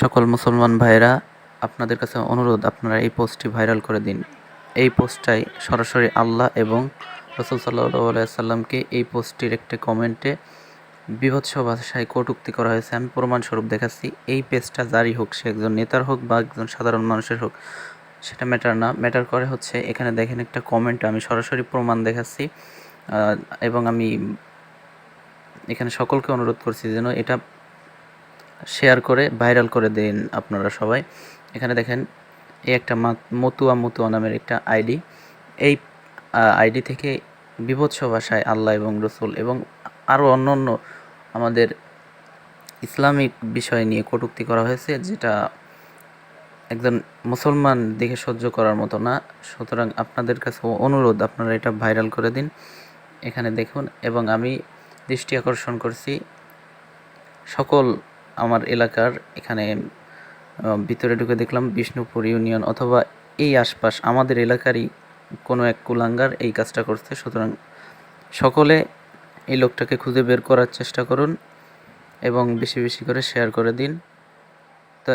সকল মুসলমান ভাইরা, আপনাদের কাছে অনুরোধ, আপনারা এই পোস্টটি ভাইরাল করে দিন। এই পোস্টটাই সরাসরি আল্লাহ এবং রাসূল সাল্লাল্লাহু আলাইহি সাল্লামকে এই পোস্টটির একটি কমেন্টে বীভৎস ভাষায় কটূক্তি করা হয়েছে। আমি প্রমাণস্বরূপ দেখাচ্ছি। এই পেজটা যারই হোক, সে একজন নেতার হোক বা একজন সাধারণ মানুষের হোক, সেটা ম্যাটার না। ম্যাটার করে হচ্ছে এখানে দেখেন একটা কমেন্ট, আমি সরাসরি প্রমাণ দেখাচ্ছি। এবং আমি এখানে সকলকে অনুরোধ করছি যেন এটা শেয়ার করে ভাইরাল করে দিন আপনারা সবাই। এখানে দেখেন, এই একটা মতুয়া নামের একটা আইডি। এই আইডি থেকে বীভৎস ভাষায় আল্লাহ এবং রসুল এবং আরও অন্য আমাদের ইসলামিক বিষয় নিয়ে কটূক্তি করা হয়েছে, যেটা একজন মুসলমান দেখে সহ্য করার মতো না। সুতরাং আপনাদের কাছে অনুরোধ, আপনারা এটা ভাইরাল করে দিন। এখানে দেখুন, এবং আমি দৃষ্টি আকর্ষণ করছি সকল আমার এলাকার। এখানে ভিতরে ঢুকে দেখলাম বিষ্ণুপুর ইউনিয়ন অথবা এই আশপাশ আমাদের এলাকারই কোনো এক কুলাঙ্গার এই কাজটা করছে। সুতরাং সকলে এই লোকটাকে খুঁজে বের করার চেষ্টা করুন এবং বেশি বেশি করে শেয়ার করে দিন। তা